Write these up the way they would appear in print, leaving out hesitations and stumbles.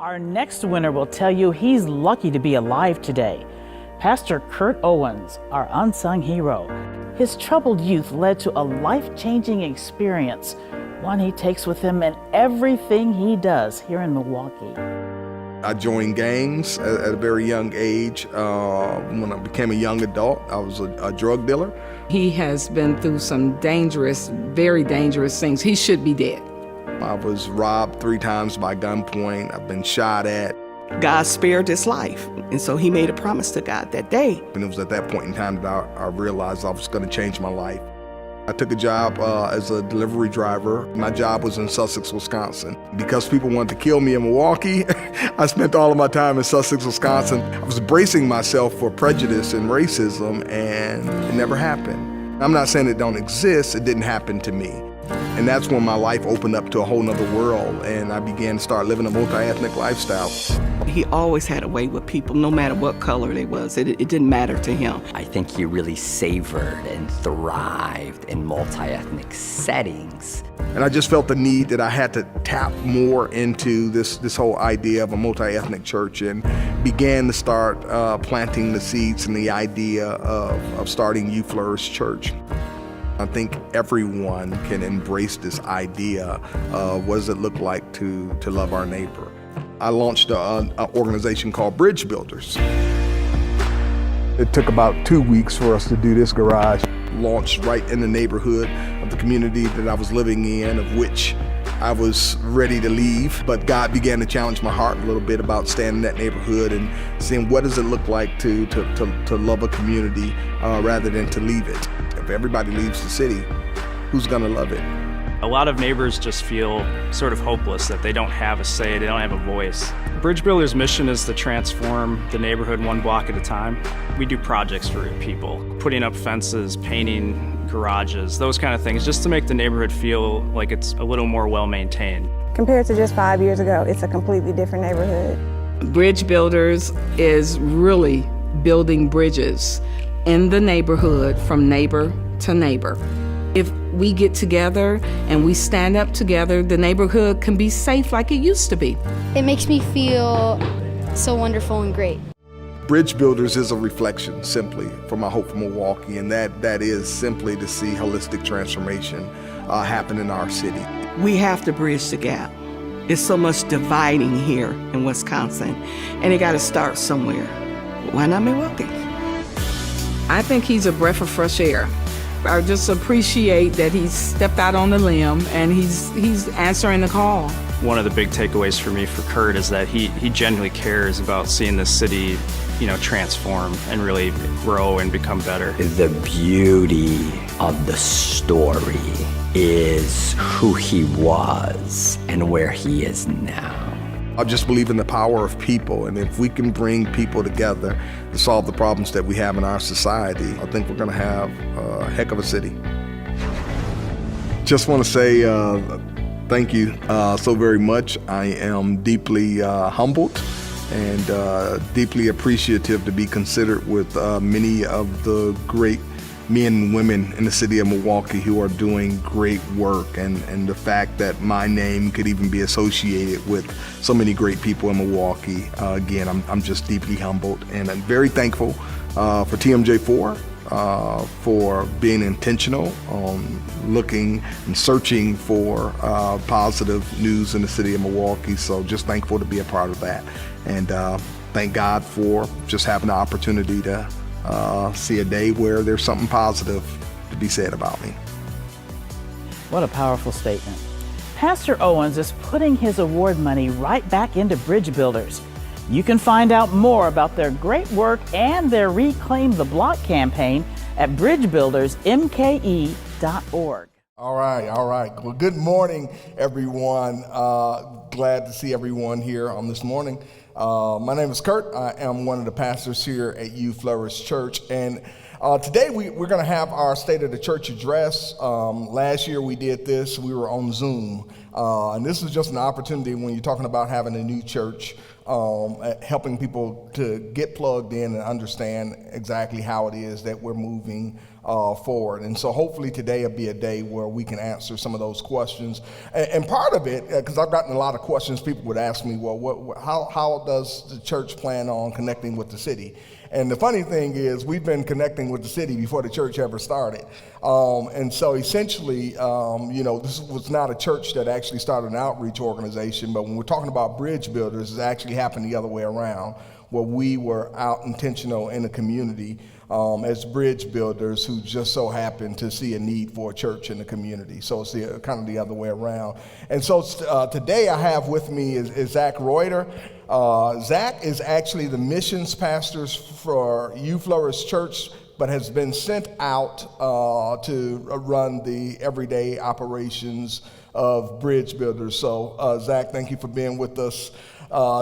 Our next winner will tell you he's lucky to be alive today. Pastor Kurt Owens, our unsung hero. His troubled youth led to a life-changing experience, one he takes with him in everything he does here in Milwaukee. I joined gangs at a very young age. When I became a young adult, I was a drug dealer. He has been through some dangerous, very dangerous things. He should be dead. I was robbed 3 times by gunpoint. I've been shot at. God spared his life, and so he made a promise to God that day. And it was at that point in time that I realized I was going to change my life. I took a job as a delivery driver. My job was in Sussex, Wisconsin. Because people wanted to kill me in Milwaukee, I spent all of my time in Sussex, Wisconsin. I was bracing myself for prejudice and racism, and it never happened. I'm not saying it don't exist, it didn't happen to me. And that's when my life opened up to a whole nother world, and I began to start living a multi-ethnic lifestyle. He always had a way with people, no matter what color they was. It didn't matter to him. I think he really savored and thrived in multi-ethnic settings. And I just felt the need that I had to tap more into this whole idea of a multi-ethnic church, and began to start planting the seeds and the idea of starting You Flourish Church. I think everyone can embrace this idea of what does it look like to love our neighbor. I launched an organization called Bridge Builders. It took about 2 weeks for us to do this garage. Launched right in the neighborhood of the community that I was living in, of which I was ready to leave. But God began to challenge my heart a little bit about staying in that neighborhood and seeing what does it look like to love a community rather than to leave it. If everybody leaves the city, who's gonna love it? A lot of neighbors just feel sort of hopeless that they don't have a say, they don't have a voice. Bridge Builders' mission is to transform the neighborhood one block at a time. We do projects for people, putting up fences, painting garages, those kind of things, just to make the neighborhood feel like it's a little more well-maintained. Compared to just 5 years ago, it's a completely different neighborhood. Bridge Builders is really building bridges in the neighborhood from neighbor to neighbor. If we get together and we stand up together, the neighborhood can be safe like it used to be. It makes me feel so wonderful and great. Bridge Builders is a reflection simply for my hope for Milwaukee, and that is simply to see holistic transformation happen in our city. We have to bridge the gap. There's so much dividing here in Wisconsin, and it got to start somewhere. Why not Milwaukee? I think he's a breath of fresh air. I just appreciate that he's stepped out on the limb and he's answering the call. One of the big takeaways for me for Kurt is that he genuinely cares about seeing this city, transform and really grow and become better. The beauty of the story is who he was and where he is now. I just believe in the power of people, and if we can bring people together to solve the problems that we have in our society, I think we're going to have a heck of a city. Just want to say thank you so very much. I am deeply humbled and deeply appreciative to be considered with many of the great men and women in the city of Milwaukee who are doing great work, and the fact that my name could even be associated with so many great people in Milwaukee. Again, I'm just deeply humbled, and I'm very thankful for TMJ4 for being intentional on looking and searching for positive news in the city of Milwaukee. So just thankful to be a part of that, and thank God for just having the opportunity to see a day where there's something positive to be said about me. What a powerful statement. Pastor Owens is putting his award money right back into Bridge Builders. You can find out more about their great work and their Reclaim the Block campaign at bridgebuildersmke.org. All right. Well, good morning, everyone. Glad to see everyone here on this morning. My name is Kurt. I am one of the pastors here at You Flourish Church, and today we're going to have our State of the Church address. Last year we did this. We were on Zoom. And this is just an opportunity when you're talking about having a new church, helping people to get plugged in and understand exactly how it is that we're moving forward. And so hopefully today will be a day where we can answer some of those questions. And part of it, because I've gotten a lot of questions, people would ask me, well, how does the church plan on connecting with the city? And the funny thing is, we've been connecting with the city before the church ever started. And so essentially, this was not a church that actually started an outreach organization, but when we're talking about bridge builders, it's actually happened the other way around, where we were out intentional in the community as bridge builders who just so happened to see a need for a church in the community. So it's kind of the other way around. And so today I have with me is Zach Reuter. Zach is actually the missions pastor for You Flourish Church, but has been sent out to run the everyday operations of bridge builders. So Zach, thank you for being with us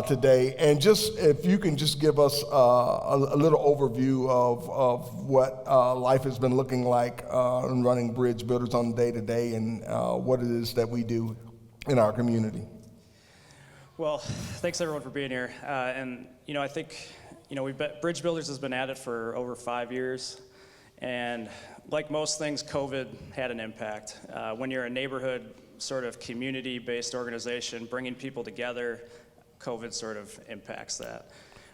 today. And just if you can just give us a little overview of what life has been looking like in running bridge builders on day to day, and what it is that we do in our community. Well, thanks everyone for being here. I think, Bridge Builders has been at it for over 5 years. And like most things, COVID had an impact. When you're a neighborhood sort of community-based organization, bringing people together, COVID sort of impacts that.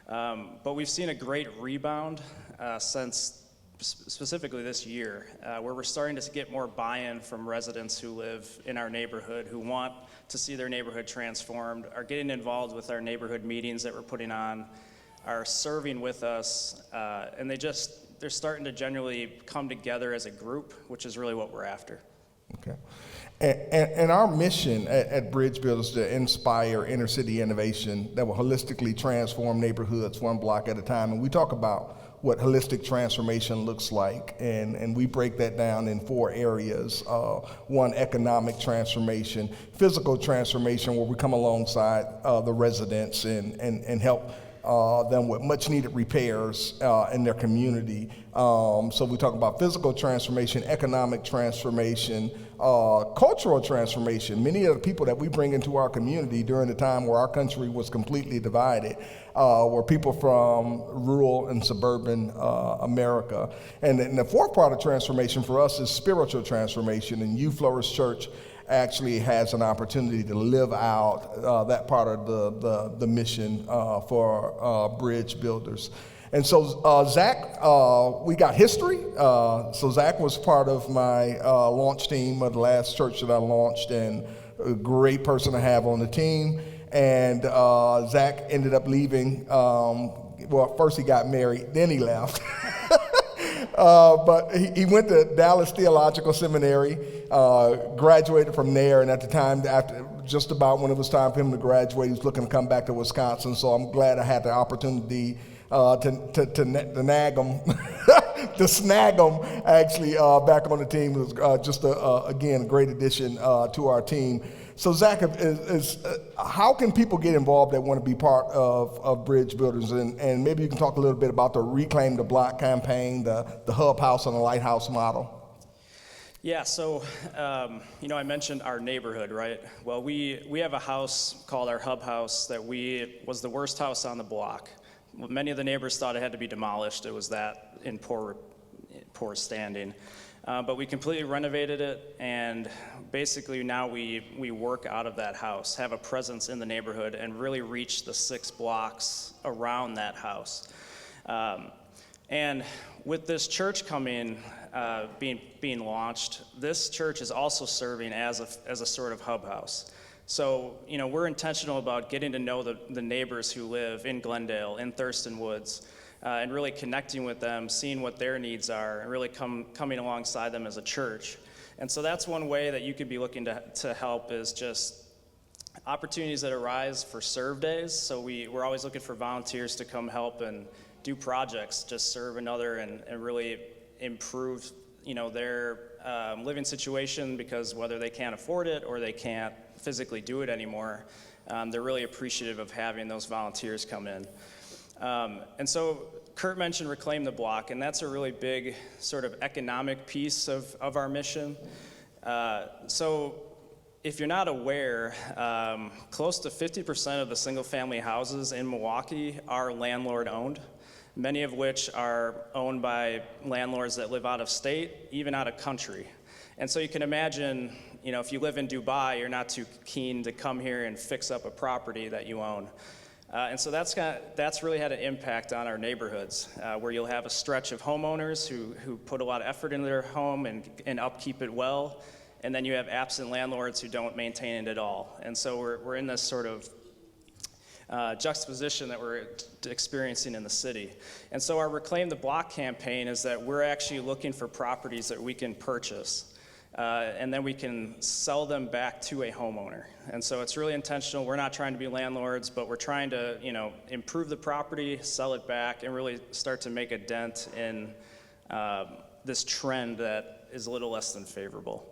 But we've seen a great rebound since specifically this year, where we're starting to get more buy-in from residents who live in our neighborhood, who want to see their neighborhood transformed, are getting involved with our neighborhood meetings that we're putting on, are serving with us, and they're starting to generally come together as a group, which is really what we're after. Okay. And our mission at Bridge Builders is to inspire inner city innovation that will holistically transform neighborhoods one block at a time. And we talk about what holistic transformation looks like, and we break that down in 4 areas. One, economic transformation; physical transformation, where we come alongside the residents and help them with much needed repairs in their community. So we talk about physical transformation, economic transformation, cultural transformation. Many of the people that we bring into our community during the time where our country was completely divided were people from rural and suburban America. And the 4th part of transformation for us is spiritual transformation, and You Flourish Church actually has an opportunity to live out that part of the mission for bridge builders. And so Zach, we got history. So Zach was part of my launch team of the last church that I launched, and a great person to have on the team. And Zach ended up leaving. Well, first he got married, then he left. But he went to Dallas Theological Seminary, graduated from there, and at the time, after just about when it was time for him to graduate, he was looking to come back to Wisconsin. So I'm glad I had the opportunity to nag him, to snag him actually back on the team. It was just again a great addition to our team. So Zach, how can people get involved that want to be part of Bridge Builders? And maybe you can talk a little bit about the Reclaim the Block campaign, the Hub House and the Lighthouse model. Yeah, so, I mentioned our neighborhood, right? Well, we have a house called our Hub House that was the worst house on the block. Many of the neighbors thought it had to be demolished. It was that in poor standing. But we completely renovated it, and basically now we work out of that house, have a presence in the neighborhood, and really reach the 6 blocks around that house. And with this church coming, being launched, this church is also serving as a sort of hub house. So, we're intentional about getting to know the neighbors who live in Glendale, in Thurston Woods, and really connecting with them, seeing what their needs are, and really coming alongside them as a church. And so that's one way that you could be looking to help, is just opportunities that arise for serve days. So we're always looking for volunteers to come help and do projects, just serve another and really improve their living situation, because whether they can't afford it or they can't physically do it anymore, they're really appreciative of having those volunteers come in. And so Kurt mentioned Reclaim the Block, and that's a really big sort of economic piece of our mission. So If you're not aware, close to 50% of the single-family houses in Milwaukee are landlord-owned, many of which are owned by landlords that live out of state, even out of country. And so you can imagine, if you live in Dubai, you're not too keen to come here and fix up a property that you own. And so that's really had an impact on our neighborhoods, where you'll have a stretch of homeowners who put a lot of effort into their home and upkeep it well, and then you have absent landlords who don't maintain it at all. And so we're in this sort of juxtaposition that we're experiencing in the city. And so our Reclaim the Block campaign is that we're actually looking for properties that we can purchase, and then we can sell them back to a homeowner. And so it's really intentional. We're not trying to be landlords, but we're trying to, improve the property, sell it back, and really start to make a dent in this trend that is a little less than favorable.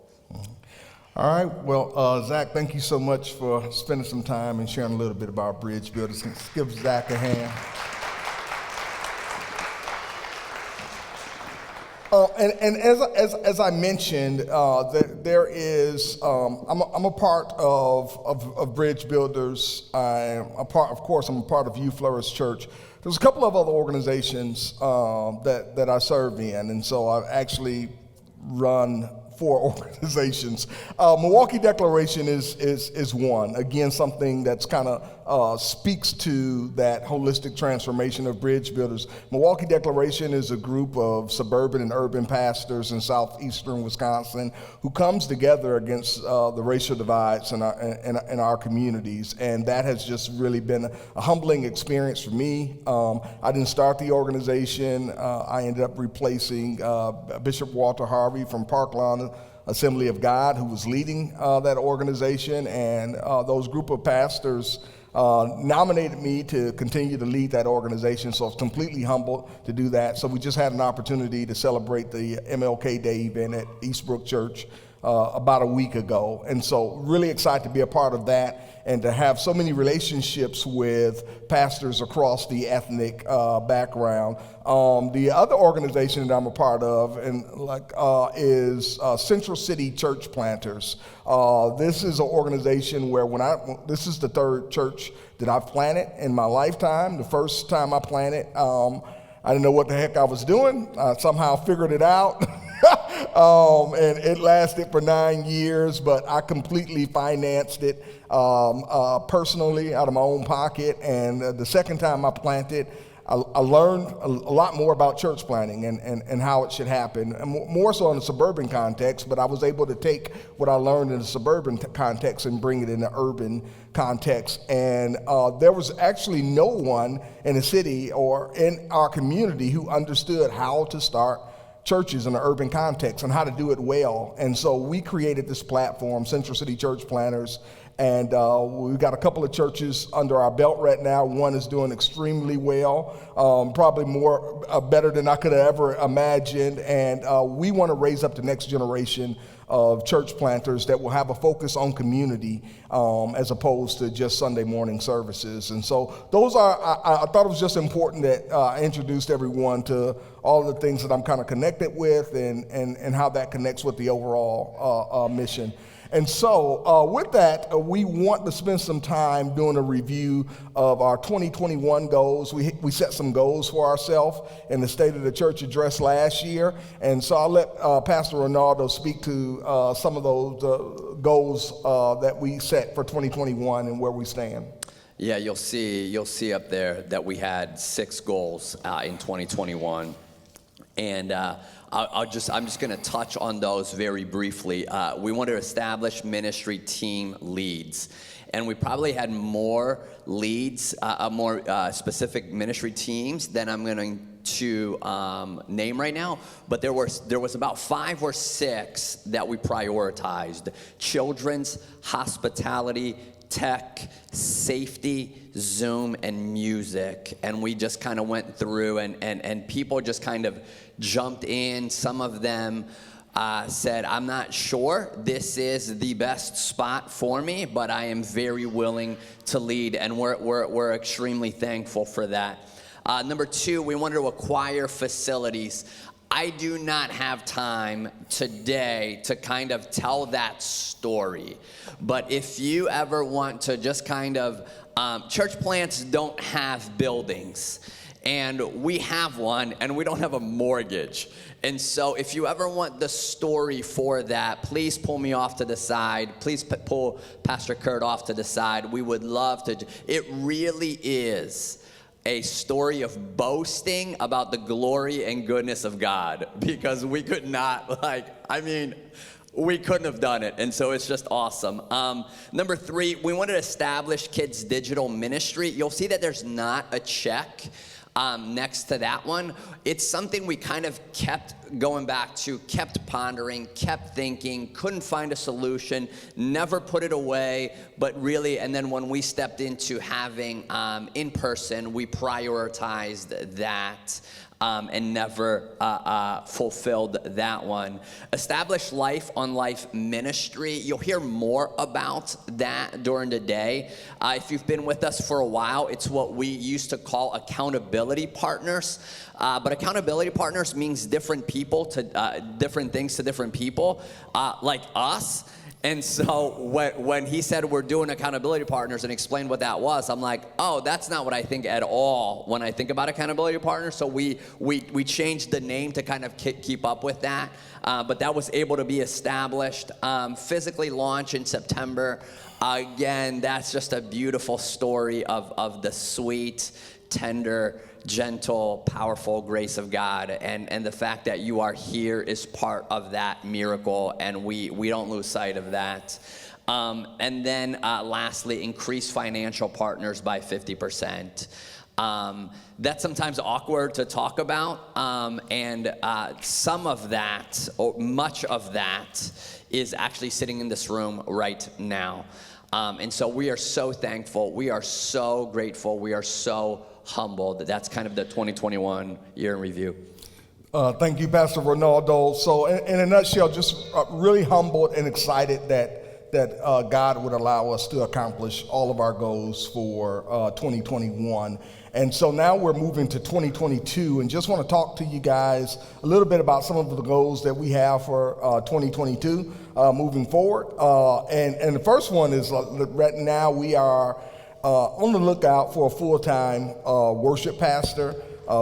All right. Well, Zach, thank you so much for spending some time and sharing a little bit about Bridge Builders. Let's give Zach a hand. And as I mentioned, there is I'm a part of Bridge Builders. I'm a part of Youth Flourish Church. There's a couple of other organizations that I serve in, and so I've actually run 4 organizations. Milwaukee Declaration is one. Again, something that's kind of speaks to that holistic transformation of Bridge Builders. Milwaukee Declaration is a group of suburban and urban pastors in southeastern Wisconsin who comes together against the racial divides in our communities, and that has just really been a humbling experience for me. I didn't start the organization. I ended up replacing Bishop Walter Harvey from Parkland Assembly of God, who was leading that organization, and those group of pastors nominated me to continue to lead that organization, so I was completely humbled to do that. So we just had an opportunity to celebrate the MLK Day event at Eastbrook Church about a week ago, and so really excited to be a part of that and to have so many relationships with pastors across the ethnic background. The other organization that I'm a part of is Central City Church Planters. This is an organization where this is the 3rd church that I've planted in my lifetime. The first time I planted, I didn't know what the heck I was doing. I somehow figured it out. And it lasted for 9 years, but I completely financed it personally out of my own pocket. And the second time I planted, I learned a lot more about church planting and how it should happen, and more so in a suburban context, but I was able to take what I learned in a suburban context and bring it in the urban context. And there was actually no one in the city or in our community who understood how to start churches in an urban context and how to do it well. And so we created this platform, Central City Church Planters, and we've got a couple of churches under our belt right now. One is doing extremely well, probably better than I could have ever imagined. And we want to raise up the next generation of church planters that will have a focus on community as opposed to just Sunday morning services. And so those are, I thought it was just important that I introduced everyone to all of the things that I'm kind of connected with and how that connects with the overall mission. And so with that, we want to spend some time doing a review of our 2021 goals. We set some goals for ourselves in the State of the Church address last year. And so I'll let Pastor Ronaldo speak to some of those goals that we set for 2021 and where we stand. Yeah, you'll see up there that we had 6 goals in 2021. And I'm just going to touch on those very briefly. We want to establish ministry team leads. And we probably had more leads, more specific ministry teams than I'm going to name right now. But there was about 5 or 6 that we prioritized: children's, hospitality, tech, safety, Zoom, and music. And we just kind of went through and people just kind of jumped in. Some of them said, I'm not sure this is the best spot for me, but I am very willing to lead, and we're extremely thankful for that. Number 2, we wanted to acquire facilities. I do not have time today to kind of tell that story. But if you ever want to just kind of, church plants don't have buildings. And we have one, and we don't have a mortgage. And so if you ever want the story for that, please pull me off to the side. Please pull Pastor Kurt off to the side. We would love to. It really is a story of boasting about the glory and goodness of God, because we could not, we couldn't have done it. And so it's just awesome. Number 3, we wanted to establish kids' digital ministry. You'll see that there's not a check next to that one. It's something we kind of kept going back to, kept pondering, kept thinking, couldn't find a solution, never put it away, but really, and then when we stepped into having in person, we prioritized that. And never fulfilled that one. Establish Life on Life Ministry. You'll hear more about that during the day. If you've been with us for a while, it's what we used to call accountability partners. But accountability partners means different people to different things to different people, like us. And so when he said we're doing accountability partners and explained what that was, I'm like, oh, that's not what I think at all when I think about accountability partners. So we changed the name to kind of keep up with that. But that was able to be established. Physically launch in September. Again, that's just a beautiful story of the sweet, tender, gentle, powerful grace of God, and the fact that you are here is part of that miracle, and we don't lose sight of that. And then lastly, increase financial partners by 50%. That's sometimes awkward to talk about, and some of that, or much of that, is actually sitting in this room right now. And so we are so thankful, we are so grateful, we are so humbled. That's kind of the 2021 year in review. Thank you, Pastor Ronaldo. So in a nutshell, just really humbled and excited that God would allow us to accomplish all of our goals for 2021. And so now we're moving to 2022, and just want to talk to you guys a little bit about some of the goals that we have for 2022 moving forward. And the first one is right now we are on the lookout for a full-time worship pastor.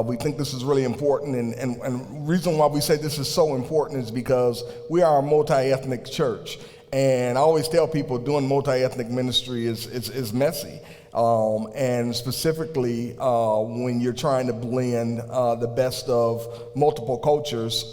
We think this is really important, and the reason why we say this is so important is because we are a multi-ethnic church. And I always tell people doing multi-ethnic ministry is messy. And specifically when you're trying to blend the best of multiple cultures,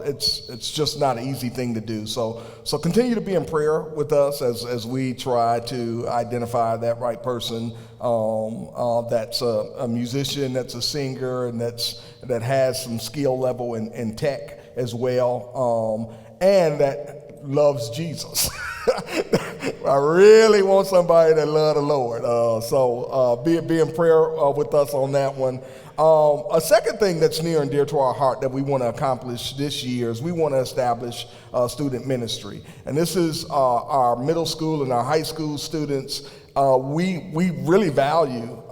it's just not an easy thing to do. So continue to be in prayer with us as we try to identify that right person that's a musician, that's a singer, and that has some skill level in tech as well, and that loves Jesus. I really want somebody that loves the Lord. So be in prayer with us on that one. A second thing that's near and dear to our heart that we want to accomplish this year is we want to establish student ministry. And this is our middle school and our high school students. We really value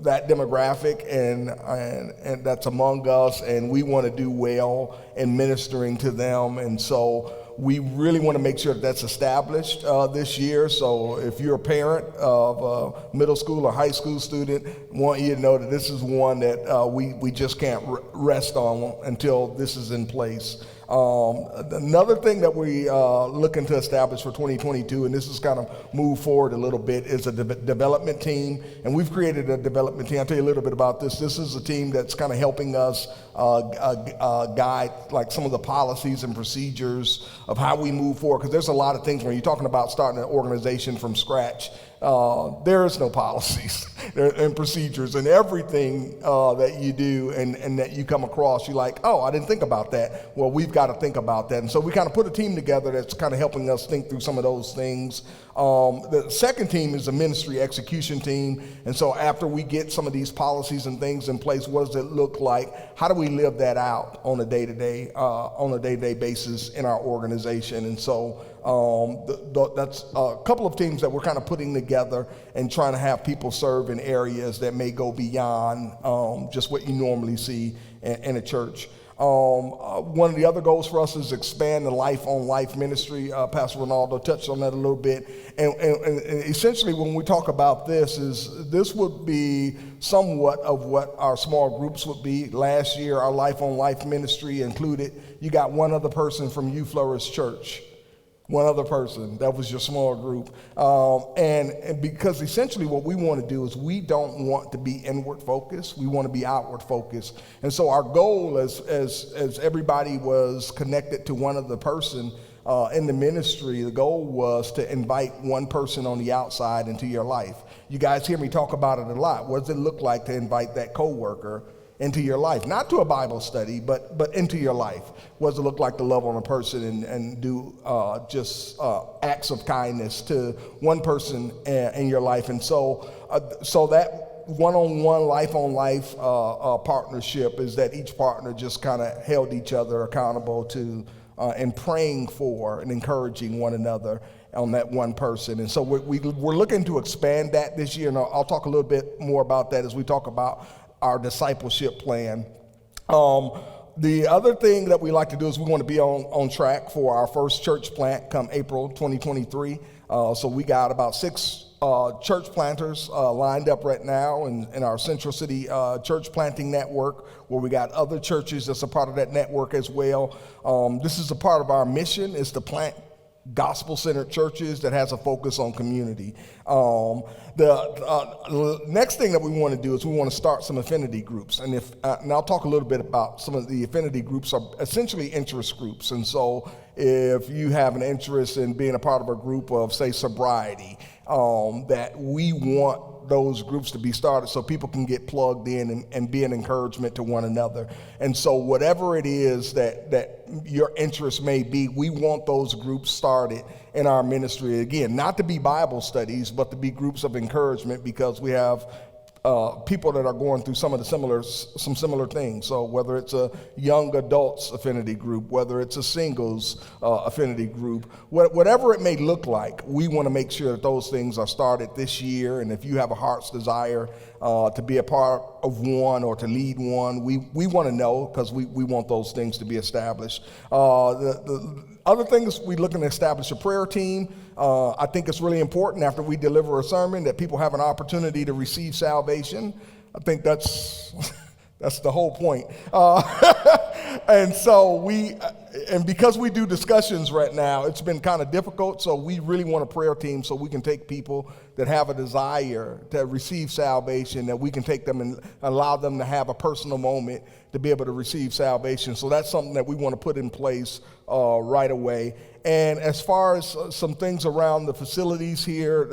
that demographic and that's among us, and we want to do well in ministering to them. And so we really want to make sure that that's established this year. So if you're a parent of a middle school or high school student, I want you to know that this is one that we just can't rest on until this is in place. Another thing that we looking to establish for 2022, and this is kind of move forward a little bit, is a development team. And we've created a development team. I'll tell you a little bit about this. This is a team that's kind of helping us guide like some of the policies and procedures of how we move forward. Because there's a lot of things when you're talking about starting an organization from scratch. There is no policies and procedures, and everything that you do and that you come across, you're like, oh, I didn't think about that. Well, we've got to think about that. And so we kind of put a team together that's kind of helping us think through some of those things. The second team is a ministry execution team. And so after we get some of these policies and things in place, what does it look like? How do we live that out on a day-to-day basis in our organization? And so that's a couple of teams that we're kind of putting together and trying to have people serve in areas that may go beyond just what you normally see in a church. One of the other goals for us is expand the Life on Life ministry. Pastor Ronaldo touched on that a little bit. And essentially when we talk about this would be somewhat of what our small groups would be. Last year, our Life on Life ministry included, you got one other person from You Flourish Church. One other person, that was your small group. And because essentially what we want to do is we don't want to be inward focused, we want to be outward focused. And so our goal as everybody was connected to one other person in the ministry, the goal was to invite one person on the outside into your life. You guys hear me talk about it a lot. What does it look like to invite that coworker into your life? Not to a Bible study, but into your life. What does it look like to love on a person and do just acts of kindness to one person in your life? And so that one-on-one, life-on-life partnership is that each partner just kind of held each other accountable to and praying for and encouraging one another on that one person. And so we're looking to expand that this year, and I'll talk a little bit more about that as we talk about our discipleship plan. The other thing that we like to do is we want to be on track for our first church plant come April 2023. So we got about 6 church planters lined up right now in our Central City church planting network, where we got other churches that's a part of that network as well. This is a part of our mission, is to plant gospel-centered churches that has a focus on community. The next thing that we want to do is we want to start some affinity groups, and I'll talk a little bit about some of the affinity groups are essentially interest groups. And so if you have an interest in being a part of a group of, say, sobriety, that we want those groups to be started so people can get plugged in and be an encouragement to one another. And so whatever it is that your interest may be, we want those groups started in our ministry. Again, not to be Bible studies, but to be groups of encouragement, because we have people that are going through some similar things. So whether it's a young adults affinity group, whether it's a singles affinity group, whatever it may look like, we want to make sure that those things are started this year. And if you have a heart's desire to be a part of one or to lead one, we want to know, because we want those things to be established. The other thing is we're looking to establish a prayer team. I think it's really important after we deliver a sermon that people have an opportunity to receive salvation. I think that's the whole point. And so because we do discussions right now, it's been kind of difficult. So we really want a prayer team so we can take people that have a desire to receive salvation, that we can take them and allow them to have a personal moment to be able to receive salvation. So that's something that we want to put in place right away. And as far as some things around the facilities here,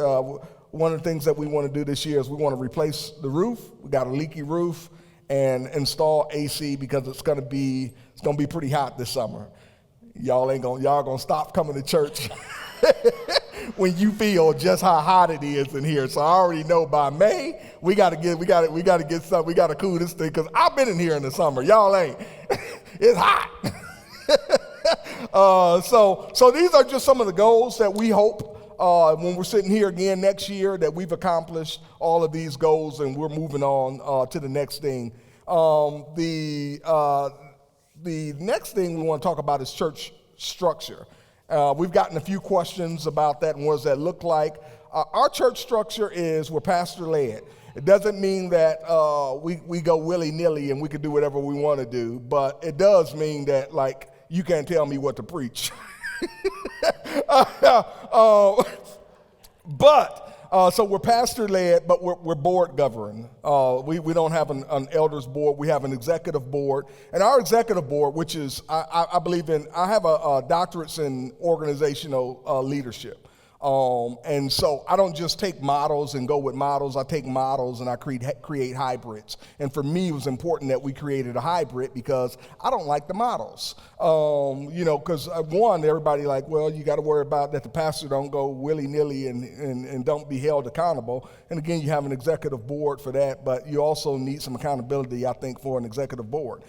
one of the things that we want to do this year is we want to replace the roof. We got a leaky roof, and install AC, because it's gonna be pretty hot this summer. Y'all gonna stop coming to church when you feel just how hot it is in here. So I already know by May we gotta cool this thing, because I've been in here in the summer. Y'all ain't. It's hot. So these are just some of the goals that we hope when we're sitting here again next year that we've accomplished all of these goals and we're moving on to the next thing. The next thing we want to talk about is church structure. We've gotten a few questions about that and what does that look like. Our church structure is we're pastor-led. It doesn't mean that we go willy-nilly and we can do whatever we want to do, but it does mean that, like, you can't tell me what to preach. So we're pastor-led, but we're board-governed. We don't have an elders board. We have an executive board. And our executive board, which is, I believe in, I have a doctorates in organizational leadership. And so I don't just take models and go with models. I take models and I create hybrids. And for me, it was important that we created a hybrid, because I don't like the models. Because one, everybody like, well, you got to worry about that the pastor don't go willy-nilly and don't be held accountable. And again, you have an executive board for that, but you also need some accountability, I think, for an executive board.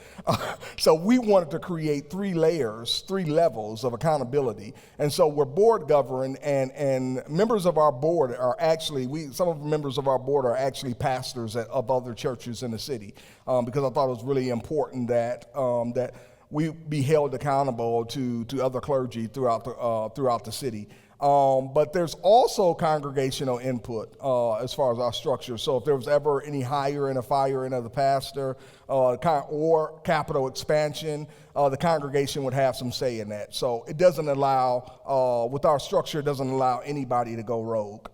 So we wanted to create 3 levels of accountability. And so we're board governed, and and members of our board are actually, some of the members of our board are actually pastors of other churches in the city, because I thought it was really important that that we be held accountable to other clergy throughout the city. But there's also congregational input as far as our structure. So if there was ever any hiring or firing of the pastor or capital expansion, the congregation would have some say in that. So it doesn't allow, with our structure, it doesn't allow anybody to go rogue.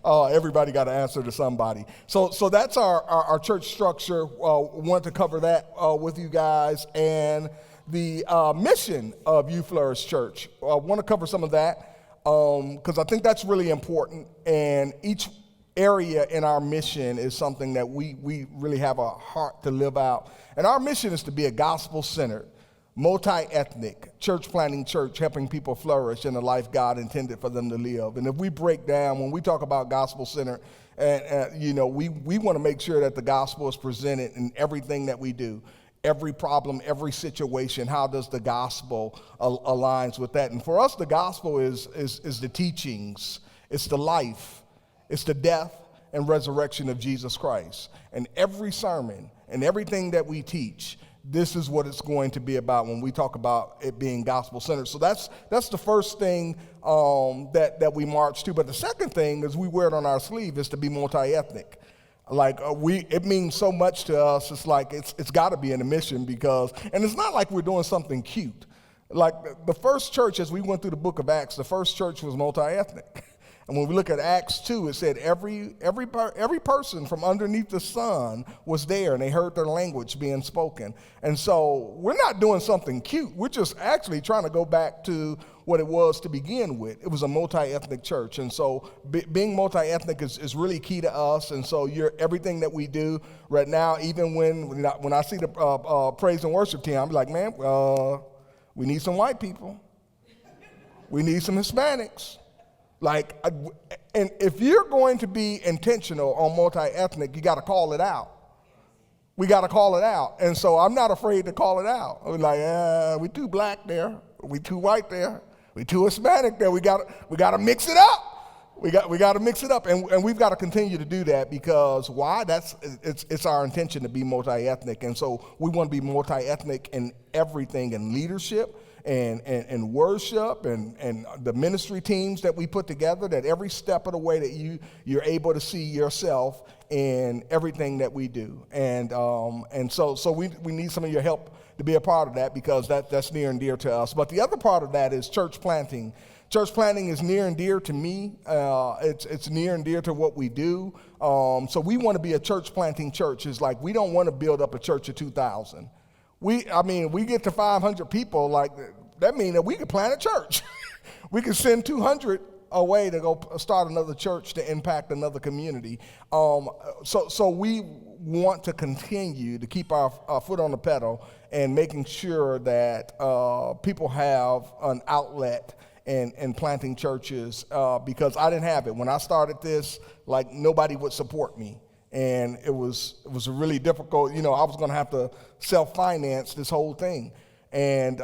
Everybody got to answer to somebody. So that's our church structure. Want to cover that with you guys. And the mission of You Flourish Church. I want to cover some of that. Because I think that's really important, and each area in our mission is something that we really have a heart to live out. And our mission is to be a gospel-centered, multi-ethnic, church-planting church, helping people flourish in the life God intended for them to live. And if we break down, when we talk about gospel-centered, we want to make sure that the gospel is presented in everything that we do. Every problem, every situation, how does the gospel aligns with that? And for us, the gospel is the teachings, it's the life, it's the death and resurrection of Jesus Christ. And every sermon and everything that we teach, this is what it's going to be about when we talk about it being gospel-centered. So that's the first thing that we march to. But the second thing is we wear it on our sleeve is to be multi-ethnic. Like it means so much to us. It's like it's got to be in a mission because, and it's not like we're doing something cute. Like the first church, as we went through the book of Acts, the first church was multi-ethnic. And when we look at Acts 2, it said every person from underneath the sun was there, and they heard their language being spoken. And so we're not doing something cute. We're just actually trying to go back to what it was to begin with. It was a multi-ethnic church. And so being multi-ethnic is really key to us. And so everything that we do right now, even when I see the praise and worship team, I'm like, man, we need some white people. We need some Hispanics. And if you're going to be intentional on multi-ethnic, you got to call it out. We got to call it out. And so I'm not afraid to call it out. I'm like, we too black there. We too white there. We too Hispanic there. We got to mix it up. We got to mix it up. And we've got to continue to do that because why? It's our intention to be multi-ethnic. And so we want to be multi-ethnic in everything, in leadership, and worship and the ministry teams that we put together, that every step of the way that you're able to see yourself in everything that we do. And so we need some of your help to be a part of that because that's near and dear to us. But the other part of that is church planting. Church planting is near and dear to me. It's near and dear to what we do. So we want to be a church planting church. It's like we don't want to build up a church of 2,000. We get to 500 people, like that means that we could plant a church. We could send 200 away to go start another church to impact another community. So we want to continue to keep our foot on the pedal and making sure that people have an outlet in planting churches because I didn't have it. When I started this, like nobody would support me. And it was really difficult. I was going to have to self-finance this whole thing. And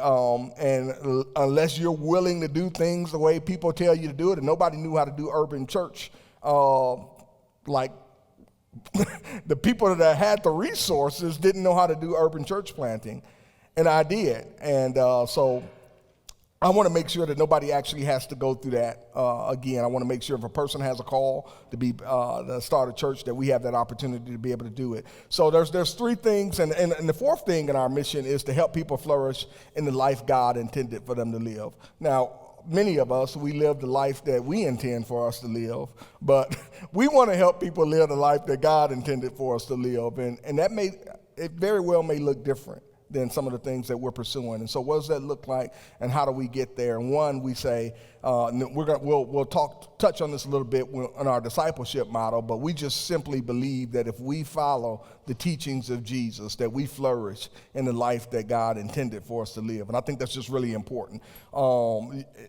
unless you're willing to do things the way people tell you to do it, and nobody knew how to do urban church, like the people that had the resources didn't know how to do urban church planting. And I did. And so I want to make sure that nobody actually has to go through that again. I want to make sure if a person has a call to start a church, that we have that opportunity to be able to do it. So there's three things, and the fourth thing in our mission is to help people flourish in the life God intended for them to live. Now, many of us, we live the life that we intend for us to live, but we want to help people live the life that God intended for us to live, and it very well may look different than some of the things that we're pursuing. And so what does that look like, and how do we get there? And one, we say, we'll touch on this a little bit on our discipleship model, but we just simply believe that if we follow the teachings of Jesus, that we flourish in the life that God intended for us to live. And I think that's just really important.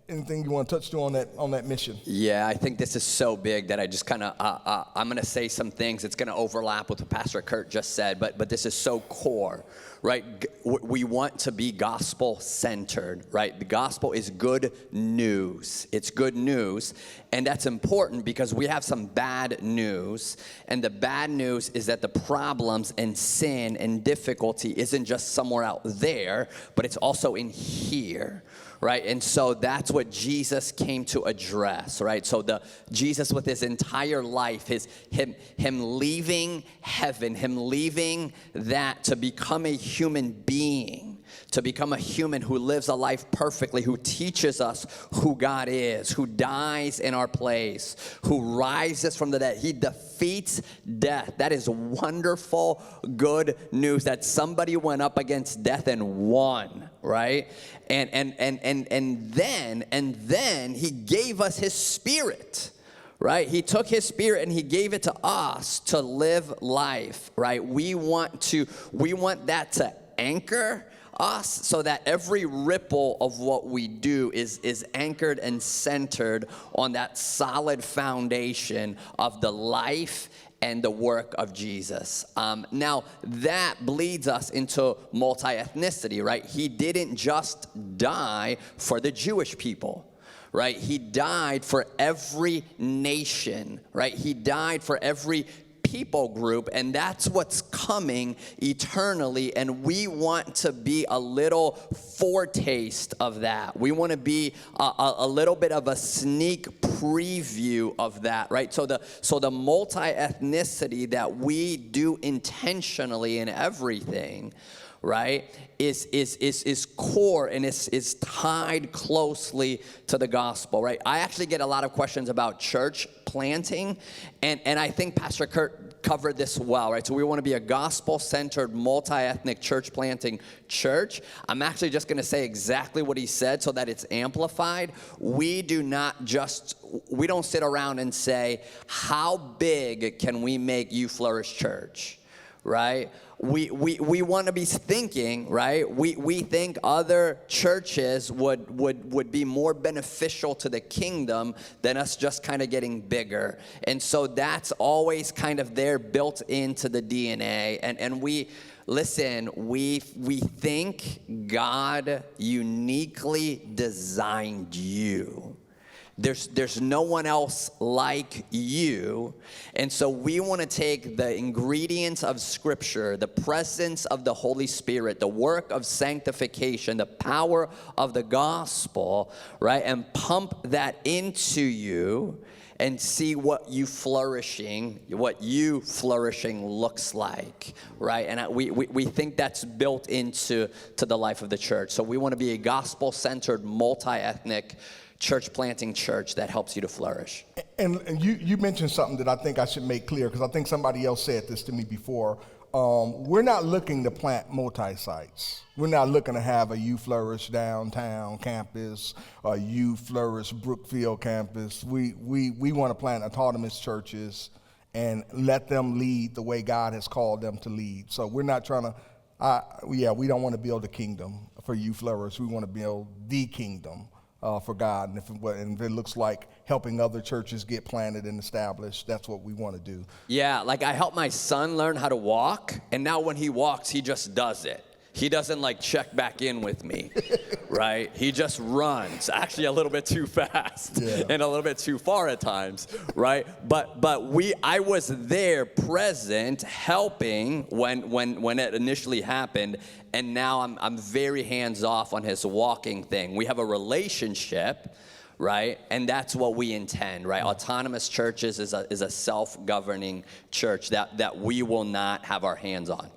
Anything you want to touch on that mission? Yeah, I think this is so big that I just kind of, I'm going to say some things that's going to overlap with what Pastor Kurt just said, but this is so core, right? we want to be gospel-centered, right? The gospel is good news. It's good news, and that's important because we have some bad news, and the bad news is that the problems and sin and difficulty isn't just somewhere out there, but it's also in here. Right, and so that's what Jesus came to address, right? So Jesus with his entire life, him leaving heaven, him leaving that to become a human being, to become a human who lives a life perfectly, who teaches us who God is, who dies in our place, who rises from the dead. He defeats death. That is wonderful, good news that somebody went up against death and won, right? And then he gave us his Spirit. Right? He took his Spirit and he gave it to us to live life, right? We want that to anchor us so that every ripple of what we do is anchored and centered on that solid foundation of the life and the work of Jesus. Now, that bleeds us into multi-ethnicity, right? He didn't just die for the Jewish people. Right? He died for every nation, right? He died for every people group, and that's what's coming eternally, and we want to be a little foretaste of that. We want to be a little bit of a sneak preview of that, right? So the multi-ethnicity that we do intentionally in everything, right, is core and is tied closely to the gospel, right? I actually get a lot of questions about church planting, and I think Pastor Kurt covered this well, right? So we want to be a gospel-centered, multi-ethnic church planting church. I'm actually just going to say exactly what he said so that it's amplified. We don't sit around and say, how big can we make You Flourish Church, right? We want to be thinking, right? We think other churches would be more beneficial to the kingdom than us just kind of getting bigger. And so that's always kind of there built into the DNA. And we think God uniquely designed you. There's no one else like you. And so we want to take the ingredients of Scripture, the presence of the Holy Spirit, the work of sanctification, the power of the gospel, right, and pump that into you and see what you flourishing looks like, right? And we think that's built into the life of the church. So we want to be a gospel-centered, multi-ethnic church planting church that helps you to flourish. And you mentioned something that I think I should make clear, because I think somebody else said this to me before. We're not looking to plant multi-sites. We're not looking to have a You Flourish downtown campus, a You Flourish Brookfield campus. We want to plant autonomous churches and let them lead the way God has called them to lead. So we're not trying to, we don't want to build a kingdom for You Flourish. We want to build the kingdom for God, and if it looks like helping other churches get planted and established, that's what we want to do. Yeah, like I helped my son learn how to walk, and now when he walks, he just does it. He doesn't like check back in with me, right? He just runs, actually a little bit too fast and a little bit too far at times, right? But I was there present, helping when it initially happened, and now I'm very hands off on his walking thing. We have a relationship, right? And that's what we intend, right? Autonomous churches is a self-governing church that we will not have our hands on.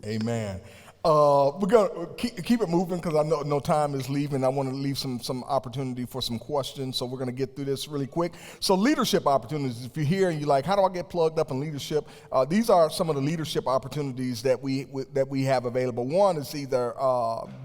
Amen. We're going to keep it moving because I know time is leaving. I want to leave some opportunity for some questions, so we're going to get through this really quick. So leadership opportunities. If you're here and you're like, how do I get plugged up in leadership? These are some of the leadership opportunities that we have available. One is either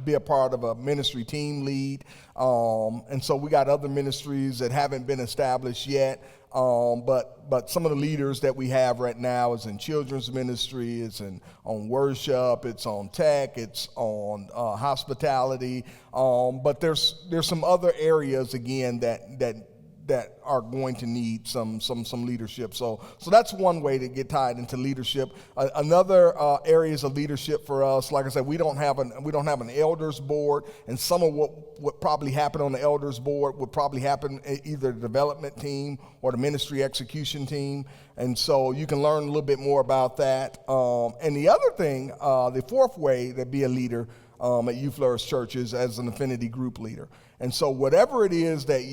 be a part of a ministry team lead, and so we got other ministries that haven't been established yet. But some of the leaders that we have right now is in children's ministry, it's on worship, it's on tech, it's on hospitality. But there's some other areas again that that are going to need some leadership. So that's one way to get tied into leadership. Another areas of leadership for us, like I said, we don't have an elders board, and some of what probably happen on the elders board would probably happen either the development team or the ministry execution team. And so you can learn a little bit more about that. And the other thing, the fourth way to be a leader at Youth Flourish Church is as an affinity group leader. And so whatever it is that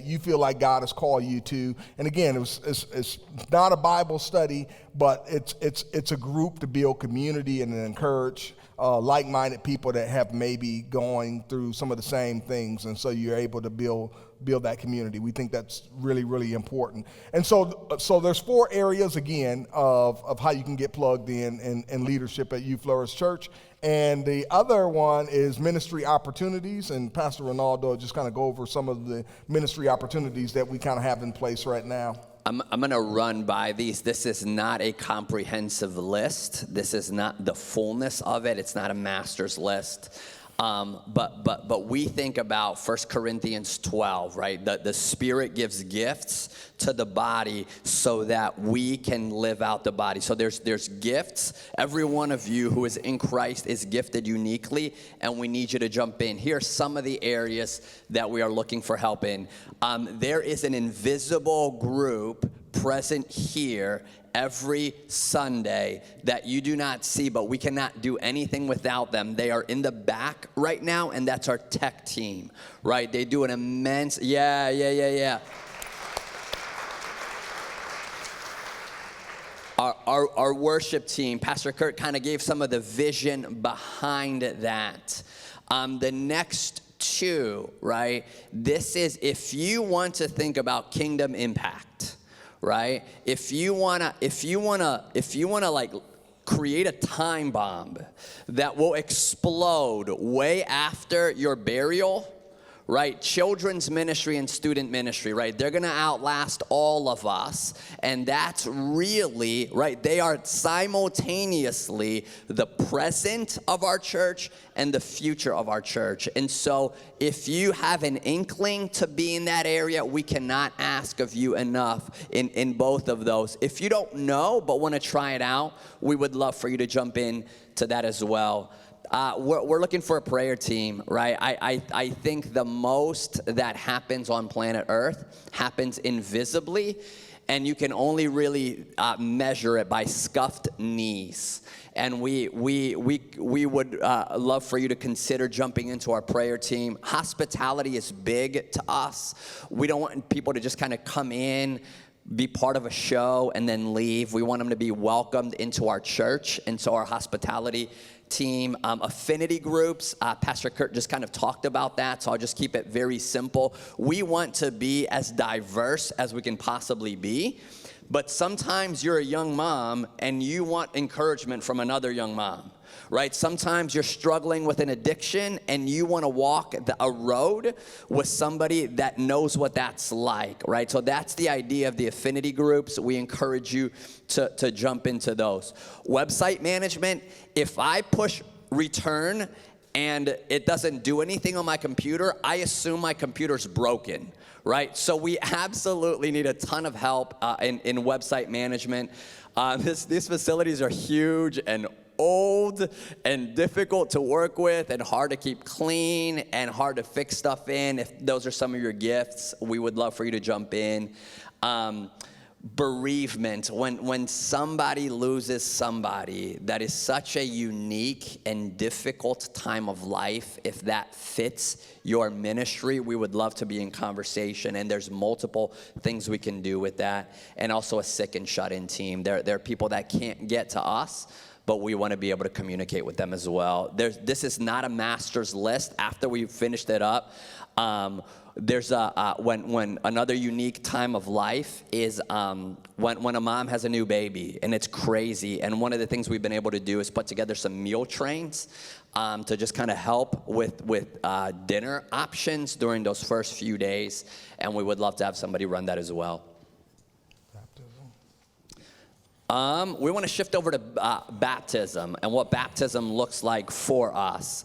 you feel like God has called you to, and again, it's not a Bible study, but it's a group to build community and encourage like-minded people that have maybe going through some of the same things, and so you're able to build that community. We think that's really, really important. And so there's 4 areas again of how you can get plugged in leadership at Youth Flourish Church. And the other one is ministry opportunities, and Pastor Ronaldo will just kind of go over some of the ministry opportunities that we kind of have in place right now. I'm going to run by these. This is not a comprehensive list. This is not the fullness of it. It's not a master's list. But we think about 1 Corinthians 12, right? The Spirit gives gifts to the body so that we can live out the body. So there's gifts. Every one of you who is in Christ is gifted uniquely, and we need you to jump in. Here are some of the areas that we are looking for help in. There is an invisible group present here every Sunday that you do not see, but we cannot do anything without them. They are in the back right now, and that's our tech team, right? They do an immense, yeah. Our worship team, Pastor Kurt kind of gave some of the vision behind that. The next 2, right? This is if you want to think about kingdom impact. Right? If you wanna like create a time bomb that will explode way after your burial, right? Children's ministry and student ministry, right? They're gonna outlast all of us, and that's really, right? They are simultaneously the present of our church and the future of our church. And so if you have an inkling to be in that area, we cannot ask of you enough in both of those. If you don't know but want to try it out, we would love for you to jump in to that as well. We're looking for a prayer team, right? I think the most that happens on planet Earth happens invisibly, and you can only really measure it by scuffed knees. And we would love for you to consider jumping into our prayer team. Hospitality is big to us. We don't want people to just kind of come in, be part of a show, and then leave. We want them to be welcomed into our church, and so our hospitality team, affinity groups, Pastor Kurt just kind of talked about that, so I'll just keep it very simple. We want to be as diverse as we can possibly be, but sometimes you're a young mom and you want encouragement from another young mom, right? Sometimes you're struggling with an addiction and you want to walk a road with somebody that knows what that's like, right? So that's the idea of the affinity groups. We encourage you to jump into those. Website management, if I push return and it doesn't do anything on my computer, I assume my computer's broken, right? So we absolutely need a ton of help in website management. These facilities are huge and old and difficult to work with and hard to keep clean and hard to fix stuff in. If those are some of your gifts, we would love for you to jump in. Bereavement, when somebody loses somebody, that is such a unique and difficult time of life. If that fits your ministry, we would love to be in conversation, and there's multiple things we can do with that. And also a sick and shut-in team. There are people that can't get to us, but we want to be able to communicate with them as well. This is not a master's list. After we've finished it up, there's when another unique time of life is when a mom has a new baby, and it's crazy. And one of the things we've been able to do is put together some meal trains to just kind of help with dinner options during those first few days. And we would love to have somebody run that as well. We want to shift over to baptism and what baptism looks like for us.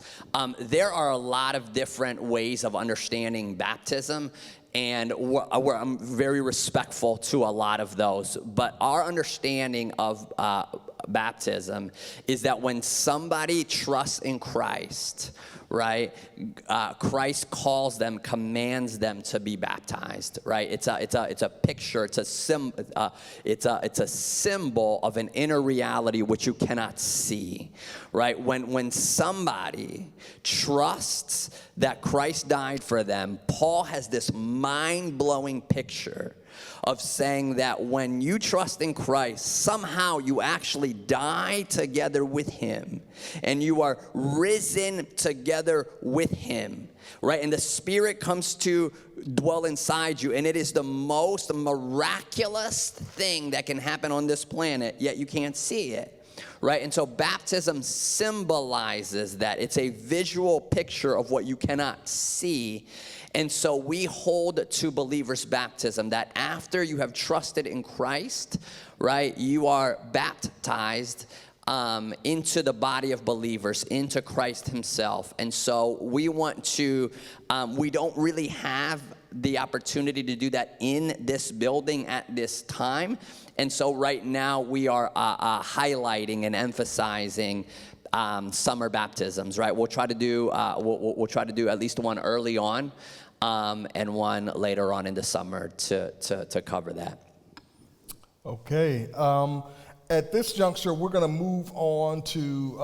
There are a lot of different ways of understanding baptism, And I'm very respectful to a lot of those. But our understanding of baptism is that when somebody trusts in Christ, right, Christ calls them, commands them to be baptized, right? It's a picture, it's a symbol of an inner reality which you cannot see, right? When somebody trusts that Christ died for them, Paul has this mind-blowing picture of saying that when you trust in Christ, somehow you actually die together with him and you are risen together with him, right? And the Spirit comes to dwell inside you, and it is the most miraculous thing that can happen on this planet, yet you can't see it. Right? And so baptism symbolizes that. It's a visual picture of what you cannot see. And so we hold to believers' baptism that after you have trusted in Christ, right, you are baptized into the body of believers, into Christ himself. And so we want to, we don't really have the opportunity to do that in this building at this time. And so right now we are highlighting and emphasizing summer baptisms, right? We'll try to do we'll try to do at least one early on and one later on in the summer to cover that. Okay. At this juncture, we're going to move on to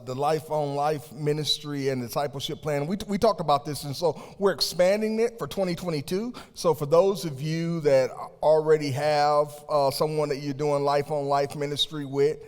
the Life on Life ministry and discipleship plan. We talked about this, and so we're expanding it for 2022. So for those of you that already have someone that you're doing Life on Life ministry with,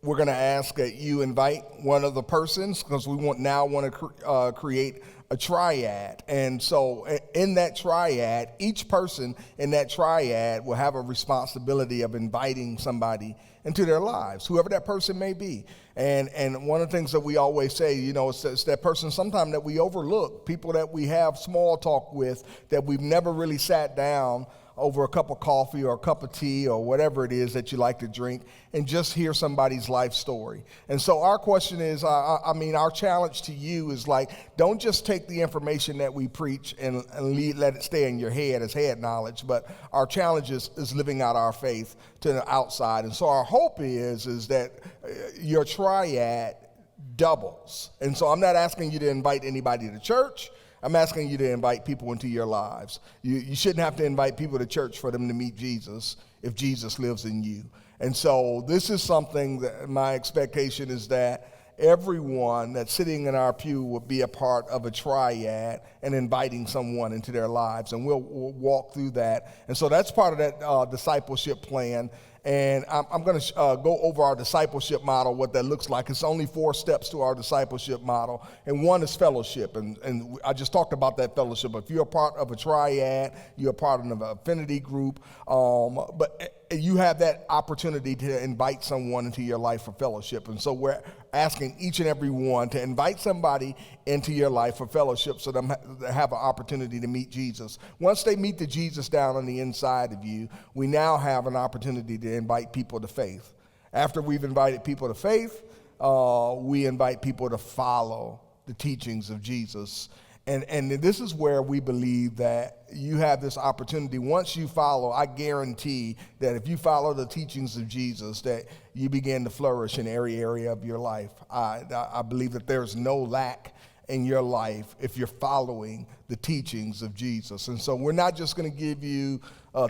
we're going to ask that you invite one of the persons, because we want to create a triad. And so in that triad, each person in that triad will have a responsibility of inviting somebody into their lives, whoever that person may be. And one of the things that we always say, you know, it's that person sometimes that we overlook, people that we have small talk with, that we've never really sat down over a cup of coffee or a cup of tea or whatever it is that you like to drink and just hear somebody's life story. And so our question is, our challenge to you is like, don't just take the information that we preach and let it stay in your head as head knowledge, but our challenge is living out our faith to the outside. And so our hope is that your triad doubles. And so I'm not asking you to invite anybody to church. I'm asking you to invite people into your lives. You shouldn't have to invite people to church for them to meet Jesus if Jesus lives in you. And so this is something that my expectation is that everyone that's sitting in our pew will be a part of a triad and inviting someone into their lives. And we'll walk through that. And so that's part of that discipleship plan. And I'm going to go over our discipleship model, what that looks like. It's only 4 steps to our discipleship model. And one is fellowship. And I just talked about that fellowship. If you're a part of a triad, you're a part of an affinity group. But you have that opportunity to invite someone into your life for fellowship. And so we're asking each and every one to invite somebody into your life for fellowship so they have an opportunity to meet Jesus. Once they meet the Jesus down on the inside of you, we now have an opportunity to invite people to faith. After we've invited people to faith, we invite people to follow the teachings of Jesus. And this is where we believe that you have this opportunity. Once you follow, I guarantee that if you follow the teachings of Jesus, that you begin to flourish in every area of your life. I believe that there's no lack in your life if you're following the teachings of Jesus. And so we're not just going to give you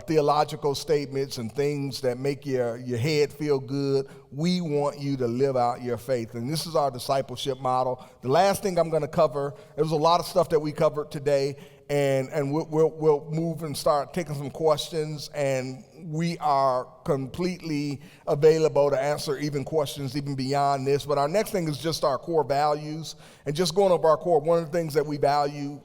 theological statements and things that make your head feel good. We want you to live out your faith. And this is our discipleship model. The last thing I'm going to cover, there was a lot of stuff that we covered today, and we'll move and start taking some questions, and we are completely available to answer even questions even beyond this. But our next thing is just our core values, and just going over our core. One of the things that we value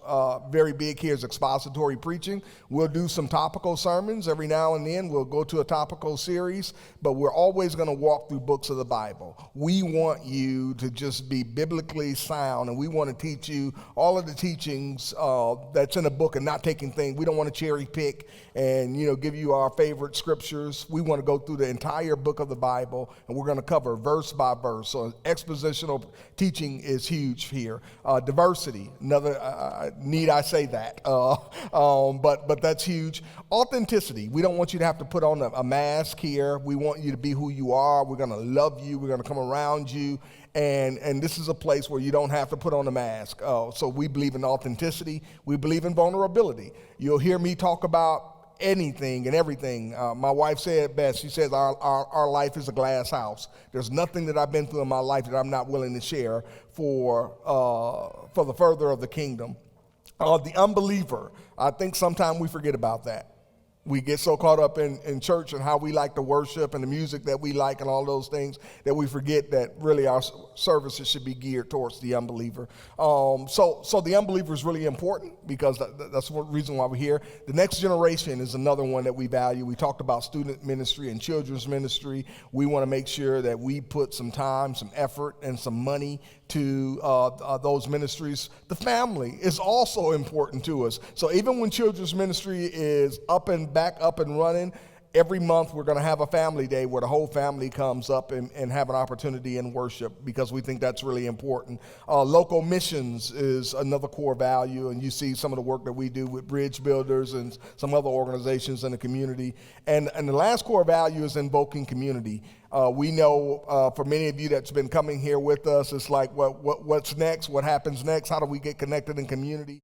very big here is expository preaching. We'll do some topical sermons every now and then. We'll go to a topical series, but we're always going to walk through books of the Bible. We want you to just be biblically sound, and we want to teach you all of the teachings that's that's in a book and not taking things. We don't want to cherry pick and, give you our favorite scriptures. We want to go through the entire book of the Bible, and we're going to cover verse by verse. So expositional teaching is huge here. Diversity, another, need I say that? But that's huge. Authenticity. We don't want you to have to put on a mask here. We want you to be who you are. We're going to love you. We're going to come around you. And this is a place where you don't have to put on a mask. So we believe in authenticity. We believe in vulnerability. You'll hear me talk about anything and everything. My wife said it best. She says our life is a glass house. There's nothing that I've been through in my life that I'm not willing to share for the further of the kingdom. The unbeliever. I think sometimes we forget about that. We get so caught up in church and how we like to worship and the music that we like and all those things that we forget that really our services should be geared towards the unbeliever. So the unbeliever is really important because that's the reason why we're here. The next generation is another one that we value. We talked about student ministry and children's ministry. We want to make sure that we put some time, some effort, and some money to those ministries. The family is also important to us. So even when children's ministry is back up and running, every month we're going to have a family day where the whole family comes up and have an opportunity in worship because we think that's really important. Local missions is another core value, and you see some of the work that we do with Bridge Builders and some other organizations in the community. And the last core value is invoking community. We know for many of you that's been coming here with us, it's like what's next, what happens next, how do we get connected in community?